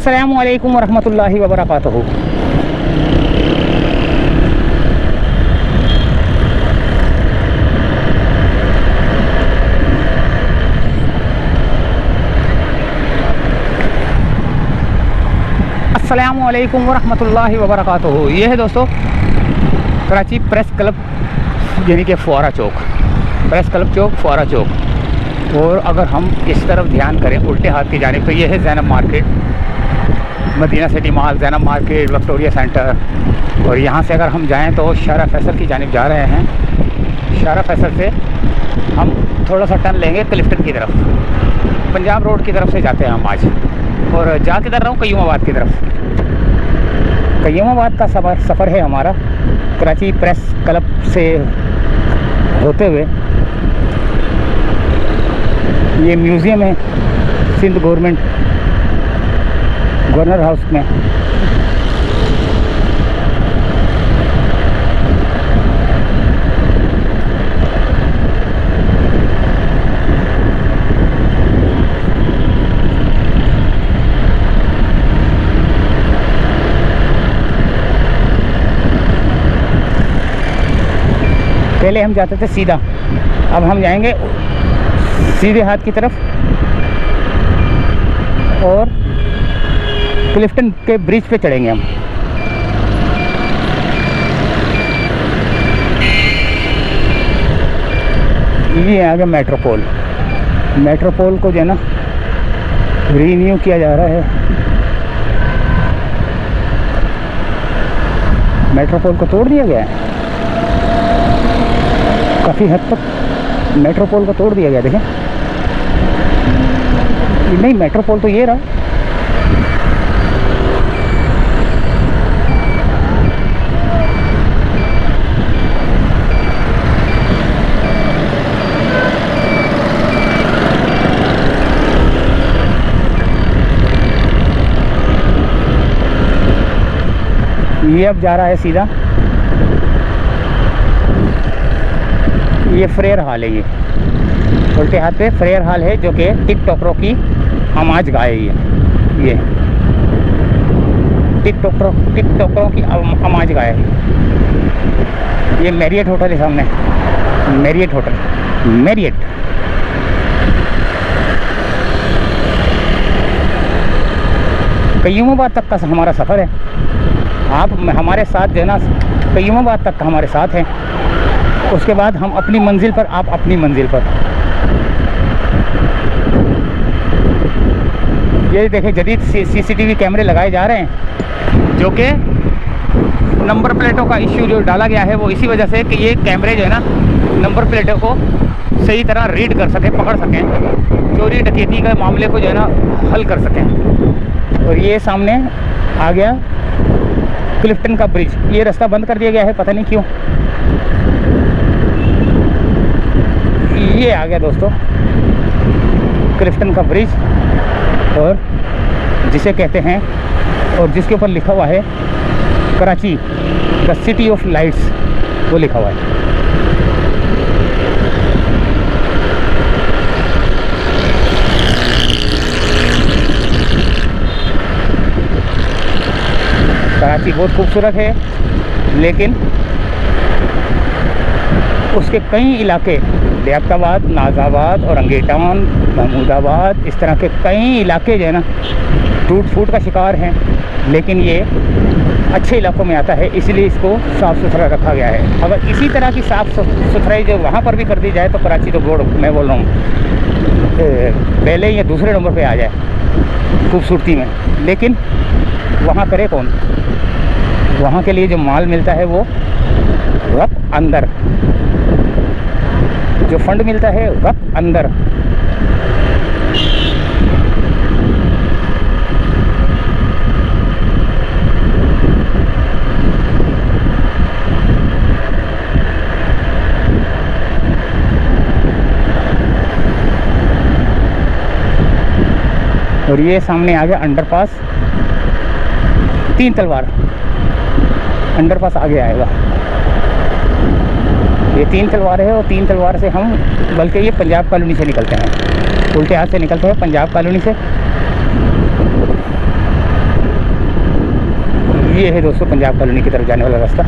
अस्सलामु अलैकुम वरहमतुल्लाहि वबरकातुहू। अस्सलामु अलैकुम वरहमतुल्लाहि वबरकातुहू। ये है दोस्तों कराची प्रेस क्लब यानी कि फुआरा चौक, प्रेस क्लब चौक, फुआरा चौक। और अगर हम इस तरफ ध्यान करें उल्टे हाथ की जानिब तो ये है Zainab market, Madina city mall, Zainab market, Victoria centre. और यहाँ से अगर हम जाएँ तो शारा फैसल की जानिब जा रहे हैं। शारा फैसल से हम थोड़ा सा टर्न लेंगे क्लिफ्टन की तरफ, पंजाब रोड की तरफ से जाते हैं हम आज। और जा किधर रहा हूँ, कयूमाबाद की तरफ। कयूमाबाद का सफ़र है हमारा कराची प्रेस क्लब से होते हुए। ये म्यूज़ियम है सिंध गवर्नमेंट गवर्नर हाउस में। पहले हम जाते थे सीधा, अब हम जाएंगे सीधे हाथ की तरफ और क्लिफ्टन के ब्रिज पे चढ़ेंगे हम। ये आ गया मेट्रोपोल। मेट्रोपोल को जो है ना रीन्यू किया जा रहा है। मेट्रोपोल को तोड़ दिया गया है काफ़ी हद तक। मेट्रोपोल को तोड़ दिया गया, देखें। नहीं, मेट्रोपोल तो ये रहा। ये अब जा रहा है सीधा। ये फ्रेयर हॉल है, ये उल्टे हाथ पे फ्रेयर हॉल है जो कि टिकटॉकरों की आमाज गाह है। ये टिकटॉकरों की आमाज गाह है। ये मैरियट होटल है सामने, मैरियट होटल, मैरियट। कयूमाबाद तक का हमारा सफ़र है। आप हमारे साथ जो है ना कयूमाबाद तक का हमारे साथ हैं। उसके बाद हम अपनी मंजिल पर, आप अपनी मंजिल पर। ये देखें जदीद सीसीटीवी कैमरे लगाए जा रहे हैं, जो कि नंबर प्लेटों का इश्यू जो डाला गया है वो इसी वजह से कि ये कैमरे जो है ना नंबर प्लेटों को सही तरह रीड कर सकें, पकड़ सकें, चोरी डकैती के मामले को जो है ना हल कर सकें। और ये सामने आ गया क्लिफ्टन का ब्रिज। ये रास्ता बंद कर दिया गया है, पता नहीं क्यों। ये आ गया दोस्तों क्लिफ्टन का ब्रिज, और जिसे कहते हैं और जिसके ऊपर लिखा हुआ है Karachi the city of lights, वो लिखा हुआ है। कराची बहुत खूबसूरत है, लेकिन उसके कई इलाके, लियाकताबाद, नाज़ाबाद, औरंगेटान, महमूदाबाद, इस तरह के कई इलाके जो है ना टूट फूट का शिकार हैं। लेकिन ये अच्छे इलाकों में आता है, इसलिए इसको साफ़ सुथरा रखा गया है। अगर इसी तरह की साफ़ सुथराई जो वहाँ पर भी कर दी जाए तो कराची तो बोर्ड, मैं बोल रहा हूँ, पहले या दूसरे नंबर पे आ जाए खूबसूरती में। लेकिन वहाँ करे कौन? वहाँ के लिए जो माल मिलता है वो वक्त अंदर, जो फंड मिलता है वक्त अंदर। और ये सामने आ गया अंडरपास, तीन तलवार अंडरपास आगे आएगा। ये तीन तलवार है, और तीन तलवार से हम, बल्कि ये पंजाब कॉलोनी से निकलते हैं, उल्टे हाथ से निकलते हैं पंजाब कॉलोनी से। ये है दोस्तों पंजाब कॉलोनी की तरफ जाने वाला रास्ता।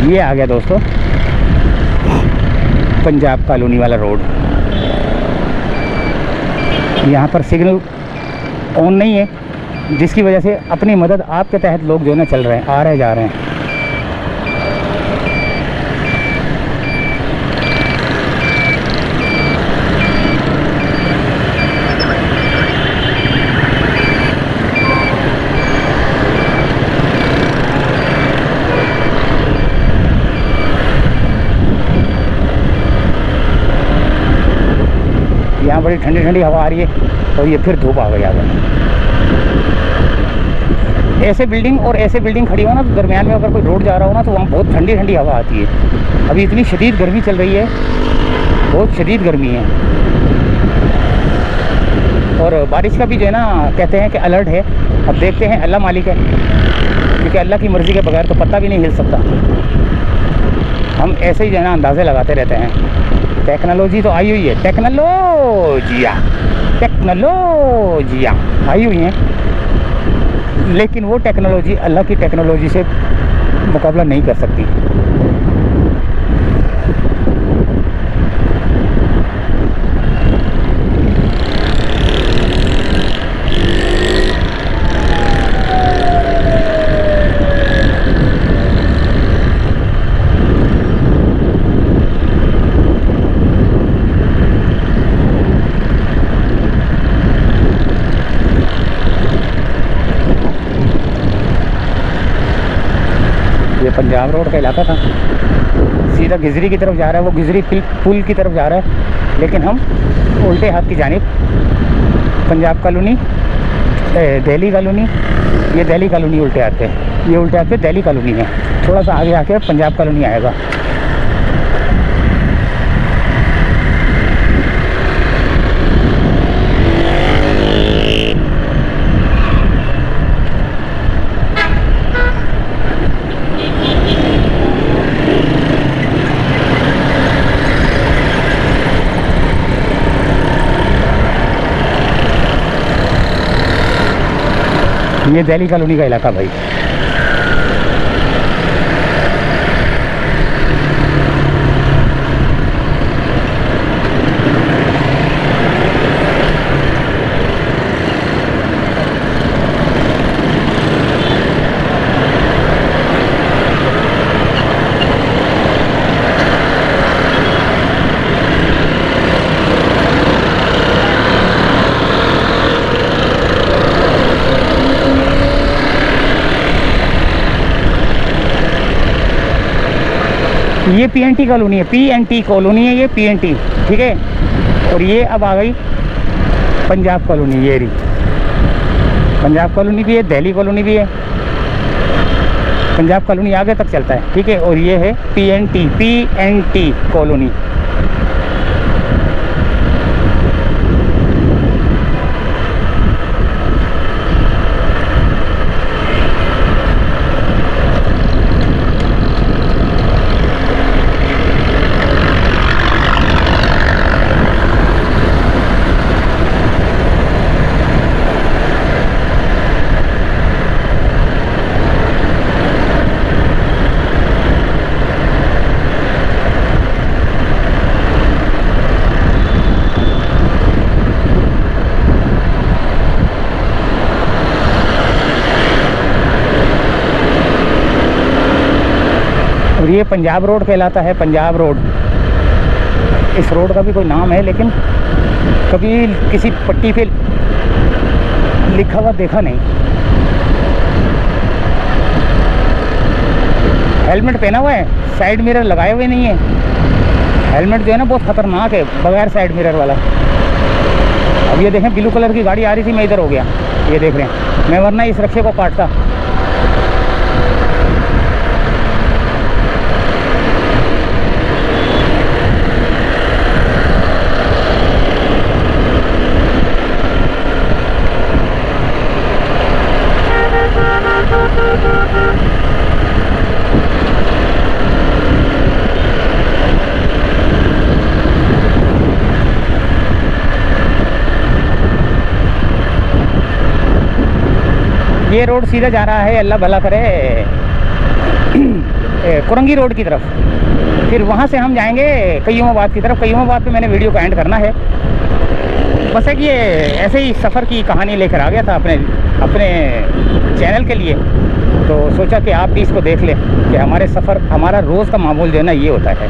ये आ गया दोस्तों पंजाब कॉलोनी वाला रोड। यहाँ पर सिग्नल ऑन नहीं है, जिसकी वजह से अपनी मदद आपके तहत लोग जो है ना चल रहे हैं, आ रहे जा रहे हैं। यहाँ बड़ी ठंडी ठंडी हवा आ रही है और ये फिर धूप आ गई आ गई। ऐसे बिल्डिंग और ऐसे बिल्डिंग खड़ी हो ना तो दरमियान में अगर कोई रोड जा रहा हो ना तो वहाँ बहुत ठंडी ठंडी हवा आती है। अभी इतनी शदीद गर्मी चल रही है, बहुत शदीद गर्मी है। और बारिश का भी जो है ना कहते हैं कि अलर्ट है। अब देखते हैं, अल्लाह मालिक है, क्योंकि अल्लाह की मर्ज़ी के बगैर तो पत्ता भी नहीं हिल सकता। हम ऐसे ही जो है ना अंदाज़े लगाते रहते हैं। टेक्नोलॉजी तो आई हुई है, टेक्नोलॉजियाँ आई हुई हैं, लेकिन वो टेक्नोलॉजी अल्लाह की टेक्नोलॉजी से मुकाबला नहीं कर सकती। पंजाब रोड का इलाका था, सीधा गिजरी की तरफ जा रहा है, वो गिजरी पुल की तरफ जा रहा है, लेकिन हम उल्टे हाथ की जानिब पंजाब कॉलोनी, दिल्ली कॉलोनी, ये दिल्ली कॉलोनी उल्टे हाथ पे, ये उल्टे हाथ पे दिल्ली कॉलोनी है। थोड़ा सा आगे आके पंजाब कॉलोनी आएगा। ये दिल्ली कॉलोनी का इलाका भाई। ये पीएनटी कॉलोनी है, पीएनटी कॉलोनी है ये, पीएनटी, ठीक है। और ये अब आ गई पंजाब कॉलोनी, ये रही पंजाब कॉलोनी भी है, दिल्ली कॉलोनी भी है। पंजाब कॉलोनी आगे तक चलता है, ठीक है। और ये है पीएनटी कॉलोनी। और ये पंजाब रोड कहलाता है, पंजाब रोड। इस रोड का भी कोई नाम है, लेकिन कभी किसी पट्टी पे लिखा हुआ देखा नहीं। हेलमेट पहना हुआ है, साइड मिरर लगाए हुए नहीं है, हेलमेट जो है ना बहुत ख़तरनाक है, बगैर साइड मिरर वाला। अब ये देखें ब्लू कलर की गाड़ी आ रही थी, मैं इधर हो गया, ये देख रहे हैं, मैं वरना इस रिक्शे को काटता। ये रोड सीधा जा रहा है, अल्लाह भला करे, कुरंगी रोड की तरफ। फिर वहाँ से हम जाएंगे कयूमाबाद की तरफ। कयूमाबाद पे मैंने वीडियो को एंड करना है। बस है कि ये ऐसे ही सफ़र की कहानी लेकर आ गया था अपने चैनल के लिए, तो सोचा कि आप भी इसको देख लें कि हमारे सफ़र, हमारा रोज़ का मामूल जो है ना ये होता है,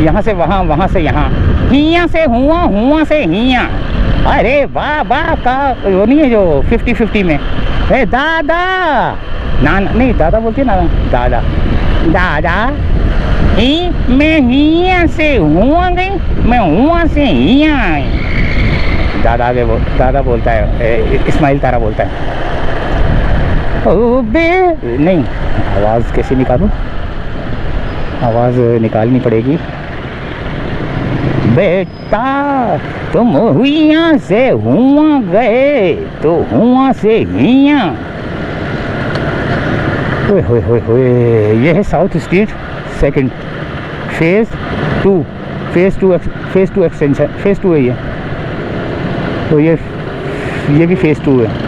यहाँ से वहाँ, वहाँ से यहाँ, हियाँ से हुआ, हुआ से हियाँ। अरे वाह वाह का वो नहीं है जो 50-50 में है, दादा ना नहीं, दादा बोलती है ना, दादा दादा ही, मैं हियाँ से हुआ गई, मैं हुआ से हियाँ आई। दादा बोलता है, इस्माइल तारा बोलता है। ओ बे नहीं, आवाज़ कैसे निकालूं, आवाज़ निकालनी पड़ेगी। बेटा तुम हुआ से हुआ गए तो हुआ से हियाँ। ओए होए होए होए, ये है south street second phase 2 extension, phase 2 है ये, तो ये भी फेज़ 2 है।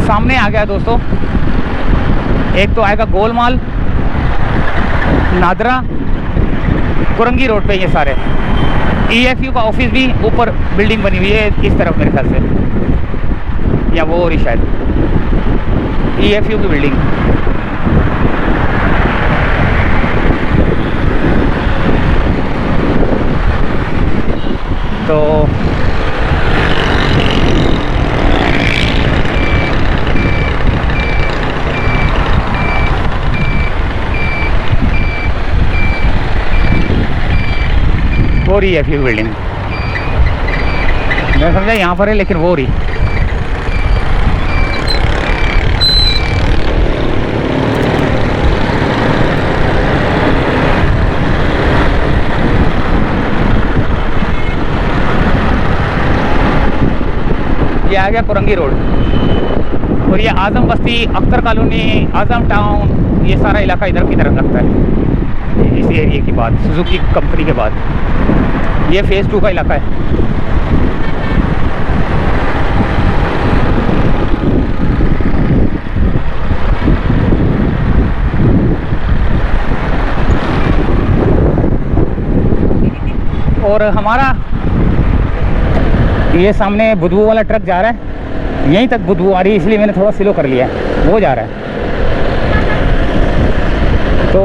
सामने आ गया दोस्तों, एक तो आएगा गोलमाल, नादरा, कुरंगी रोड पे ये सारे। EFU का ऑफिस भी ऊपर बिल्डिंग बनी हुई है इस तरफ मेरे ख्याल से, या वो हो रही शायद EFU की बिल्डिंग। तो वो रही है EFU बिल्डिंग, मैं समझा यहाँ पर है लेकिन वो रही। ये आ गया कुरंगी रोड, और ये आज़म बस्ती, अख्तर कॉलोनी, आज़म टाउन, ये सारा इलाका इधर की तरफ लगता है इस एरिया की बात, सुजुकी कंपनी के बाद। ये फेज़ 2 का इलाका है। और हमारा ये सामने बुदबू वाला ट्रक जा रहा है, यहीं तक बुदबू आ रही है, इसलिए मैंने थोड़ा स्लो कर लिया है, वो जा रहा है। तो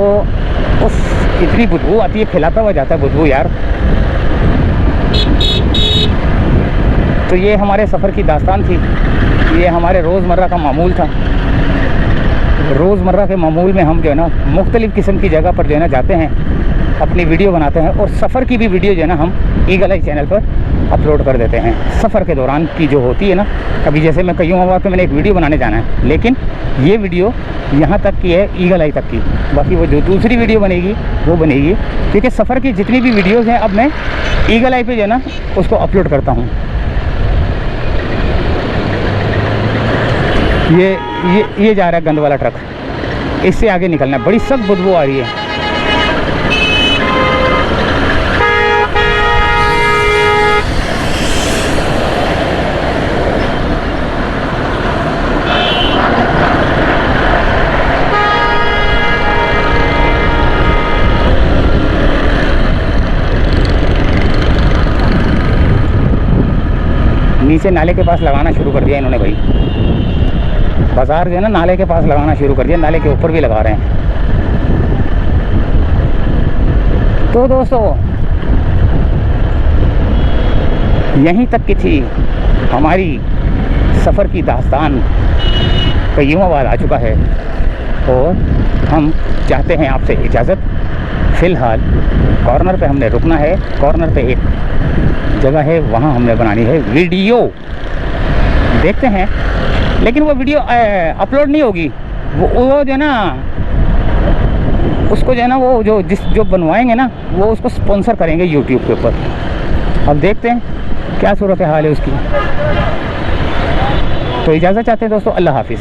उस इतनी बुदबू आती है, फैलाता हुआ जाता है बुदबू यार। तो ये हमारे सफ़र की दास्तान थी, ये हमारे रोज़मर्रा का मामूल था। रोज़मर्रा के मामूल में हम जो है ना मुख्तलिफ़ किस्म की जगह पर जो है ना जाते हैं, अपनी वीडियो बनाते हैं, और सफ़र की भी वीडियो जो है ना हम ईगल आई चैनल पर अपलोड कर देते हैं। सफ़र के दौरान की जो होती है ना, अभी जैसे मैं कयूमाबाद पे मैंने एक वीडियो बनाने जाना है, लेकिन ये वीडियो यहाँ तक की है, ईगल आई तक की। बाकी वो जो दूसरी वीडियो बनेगी वो बनेगी, क्योंकि सफ़र की जितनी भी वीडियोज़ हैं अब मैं ईगल आई पे जो है ना उसको अपलोड करता हूँ। ये जा रहा है गंद वाला ट्रक, इससे आगे निकलना है, बड़ी सख्त बदबू आ रही है। नीचे नाले के पास लगाना शुरू कर दिया इन्होंने भाई। बाज़ार जो है ना नाले के पास लगाना शुरू कर दिया, नाले के ऊपर भी लगा रहे हैं। तो दोस्तों यहीं तक की थी हमारी सफ़र की दास्तान, कईयों आ चुका है और हम चाहते हैं आपसे इजाज़त। फ़िलहाल कॉर्नर पे हमने रुकना है, कॉर्नर पे एक जगह है वहाँ हमने बनानी है वीडियो, देखते हैं। लेकिन वो वीडियो अपलोड नहीं होगी, वो जो है ना उसको जो है ना वो जो बनवाएंगे ना वो उसको स्पॉन्सर करेंगे यूट्यूब के ऊपर। अब देखते हैं क्या सूरत हाल है उसकी। तो इजाज़त चाहते हैं दोस्तों, अल्लाह हाफिज़।